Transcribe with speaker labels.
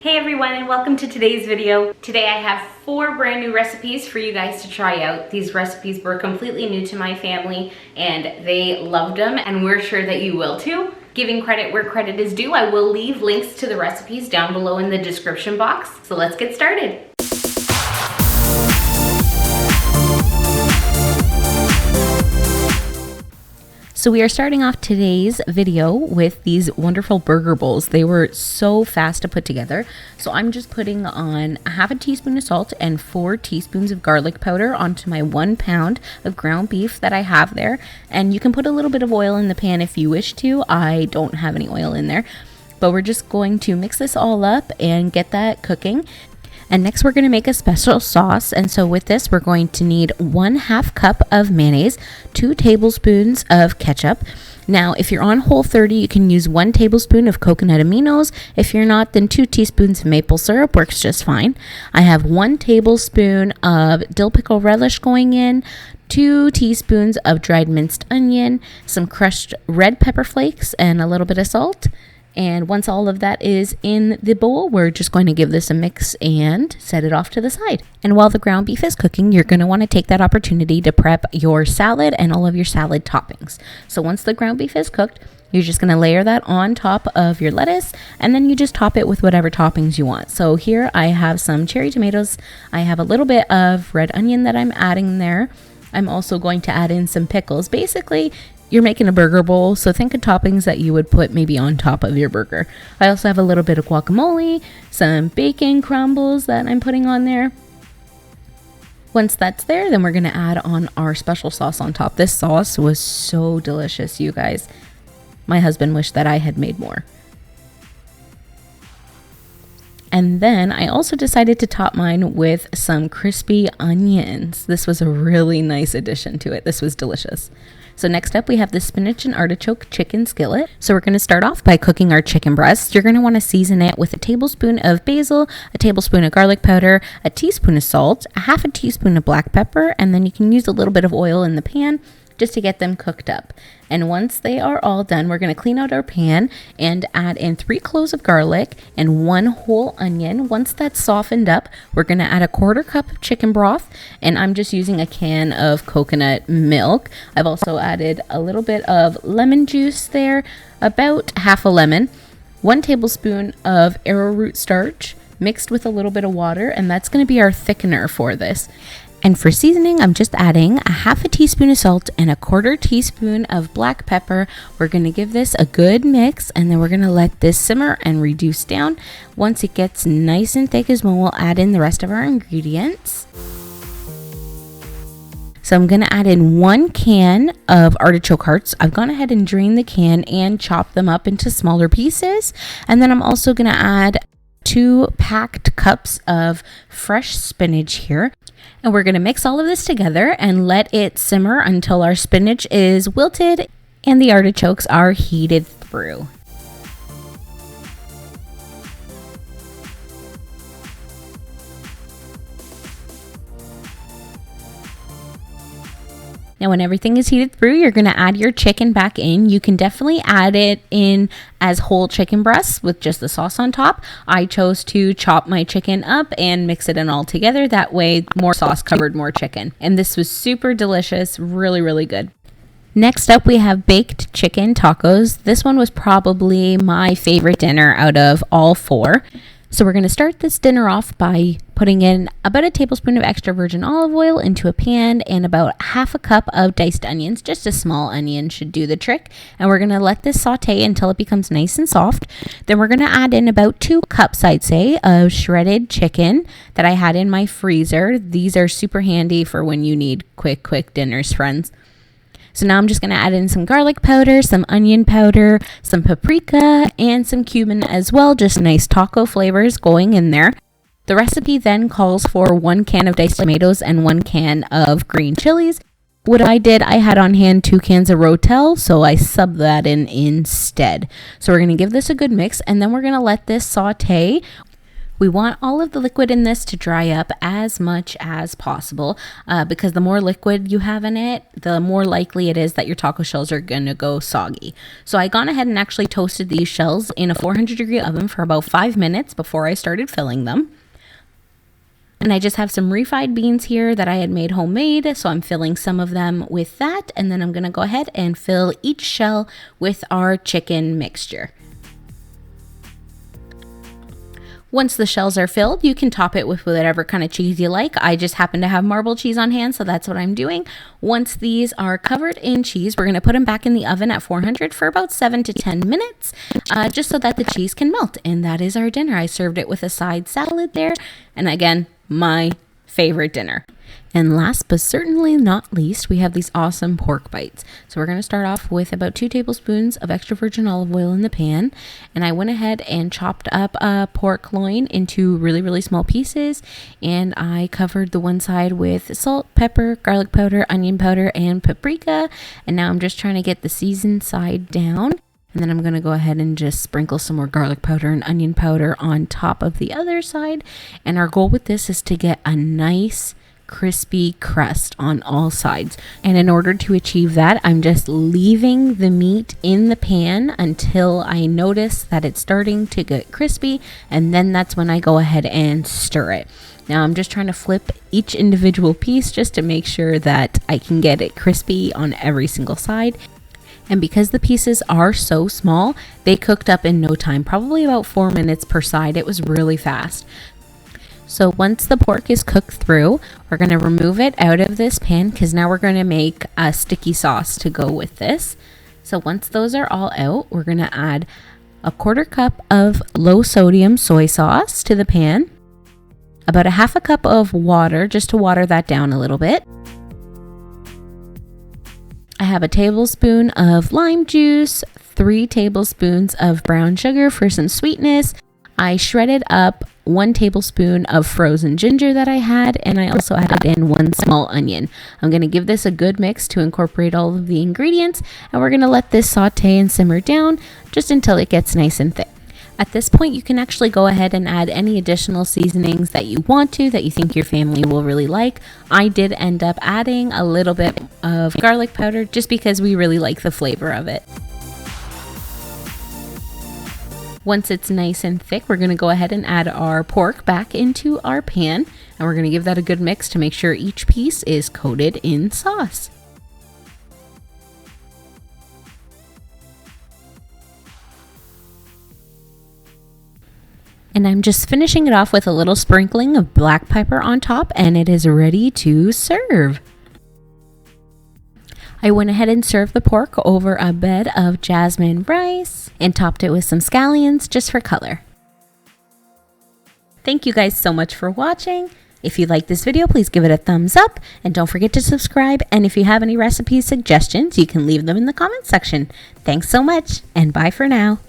Speaker 1: Hey everyone, and welcome to today's video. Today I have 4 brand new recipes for you guys to try out. These recipes were completely new to my family and they loved them, and we're sure that you will too. Giving credit where credit is due, I will leave links to the recipes down below in the description box. So let's get started. So we are starting off today's video with these wonderful burger bowls. They were so fast to put together. So I'm just putting on a half a teaspoon of salt and 4 teaspoons of garlic powder onto my 1 pound of ground beef that I have there. And you can put a little bit of oil in the pan if you wish to. I don't have any oil in there. But we're just going to mix this all up and get that cooking. And next we're going to make a special sauce, and so with this we're going to need 1/2 cup of mayonnaise, 2 tablespoons of ketchup. Now if you're on Whole30 you can use 1 tablespoon of coconut aminos. If you're not, then 2 teaspoons of maple syrup works just fine. I have 1 tablespoon of dill pickle relish going in, 2 teaspoons of dried minced onion, some crushed red pepper flakes, and a little bit of salt. And once all of that is in the bowl, we're just going to give this a mix and set it off to the side. And while the ground beef is cooking, you're going to want to take that opportunity to prep your salad and all of your salad toppings. So once the ground beef is cooked, you're just going to layer that on top of your lettuce, and then you just top it with whatever toppings you want. So here I have some cherry tomatoes. I have a little bit of red onion that I'm adding there. I'm also going to add in some pickles. Basically, you're making a burger bowl, so think of toppings that you would put maybe on top of your burger. I also have a little bit of guacamole, some bacon crumbles that I'm putting on there. Once that's there, then we're going to add on our special sauce on top. This sauce was so delicious, you guys. My husband wished that I had made more. And then I also decided to top mine with some crispy onions. This was a really nice addition to it. This was delicious. So next up we have the spinach and artichoke chicken skillet. So we're going to start off by cooking our chicken breast. You're going to want to season it with a tablespoon of basil, a tablespoon of garlic powder, a teaspoon of salt, a half a teaspoon of black pepper, and then you can use a little bit of oil in the pan just to get them cooked up. And once they are all done, we're going to clean out our pan and add in 3 cloves of garlic and 1 whole onion. Once that's softened up, we're going to add a 1/4 cup of chicken broth, and I'm just using a can of coconut milk. I've also added a little bit of lemon juice there, about half a lemon, 1 tablespoon of arrowroot starch mixed with a little bit of water, and that's going to be our thickener for this. And for seasoning, I'm just adding a half a teaspoon of salt and a 1/4 teaspoon of black pepper. We're going to give this a good mix, and then we're going to let this simmer and reduce down. Once it gets nice and thick as well, we'll add in the rest of our ingredients. So I'm going to add in 1 can of artichoke hearts. I've gone ahead and drained the can and chopped them up into smaller pieces. And then I'm also going to add 2 packed cups of fresh spinach here. And we're going to mix all of this together and let it simmer until our spinach is wilted and the artichokes are heated through. Now when everything is heated through, you're going to add your chicken back in. You can definitely add it in as whole chicken breasts with just the sauce on top. I chose to chop my chicken up and mix it in all together. That way more sauce covered more chicken. And this was super delicious, really, really good. Next up, we have baked chicken tacos. This one was probably my favorite dinner out of all 4. So we're going to start this dinner off by putting in about a tablespoon of extra virgin olive oil into a pan and about half a cup of diced onions. Just a small onion should do the trick. And we're going to let this saute until it becomes nice and soft. Then we're going to add in about 2 cups, I'd say, of shredded chicken that I had in my freezer. These are super handy for when you need quick dinners, friends. So now I'm just going to add in some garlic powder, some onion powder, some paprika, and some cumin as well. Just nice taco flavors going in there. The recipe then calls for 1 can of diced tomatoes and 1 can of green chilies. What I did, I had on hand 2 cans of Rotel, so I subbed that in instead. So we're going to give this a good mix, and then we're going to let this saute We want all of the liquid in this to dry up as much as possible because the more liquid you have in it, the more likely it is that your taco shells are going to go soggy. So I gone ahead and actually toasted these shells in a 400-degree oven for about 5 minutes before I started filling them. And I just have some refried beans here that I had made homemade, so I'm filling some of them with that, and then I'm going to go ahead and fill each shell with our chicken mixture. Once the shells are filled, you can top it with whatever kind of cheese you like. I just happen to have marble cheese on hand, so that's what I'm doing. Once these are covered in cheese, we're going to put them back in the oven at 400 for about 7 to 10 minutes, just so that the cheese can melt. And that is our dinner. I served it with a side salad there, and again, my favorite dinner. And last but certainly not least, we have these awesome pork bites. So we're going to start off with about 2 tablespoons of extra virgin olive oil in the pan. And I went ahead and chopped up a pork loin into really, really small pieces. And I covered the one side with salt, pepper, garlic powder, onion powder, and paprika. And now I'm just trying to get the seasoned side down. And then I'm going to go ahead and just sprinkle some more garlic powder and onion powder on top of the other side. And our goal with this is to get a nice crispy crust on all sides. And in order to achieve that, I'm just leaving the meat in the pan until I notice that it's starting to get crispy. And then that's when I go ahead and stir it. Now I'm just trying to flip each individual piece just to make sure that I can get it crispy on every single side. And because the pieces are so small, they cooked up in no time, probably about 4 minutes per side. It was really fast. So once the pork is cooked through, we're going to remove it out of this pan because now we're going to make a sticky sauce to go with this. So once those are all out, we're going to add a 1/4 cup of low sodium soy sauce to the pan, about a 1/2 cup of water just to water that down a little bit. I have a tablespoon of lime juice, 3 tablespoons of brown sugar for some sweetness. I shredded up 1 tablespoon of frozen ginger that I had, and I also added in 1 small onion. I'm going to give this a good mix to incorporate all of the ingredients, and we're going to let this saute and simmer down just until it gets nice and thick. At this point, you can actually go ahead and add any additional seasonings that you want to, that you think your family will really like. I did end up adding a little bit of garlic powder just because we really like the flavor of it. Once it's nice and thick, we're going to go ahead and add our pork back into our pan, and we're going to give that a good mix to make sure each piece is coated in sauce. And I'm just finishing it off with a little sprinkling of black pepper on top, and it is ready to serve. I went ahead and served the pork over a bed of jasmine rice and topped it with some scallions just for color. Thank you guys so much for watching. If you like this video, please give it a thumbs up and don't forget to subscribe. And if you have any recipe suggestions, you can leave them in the comment section. Thanks so much, and bye for now.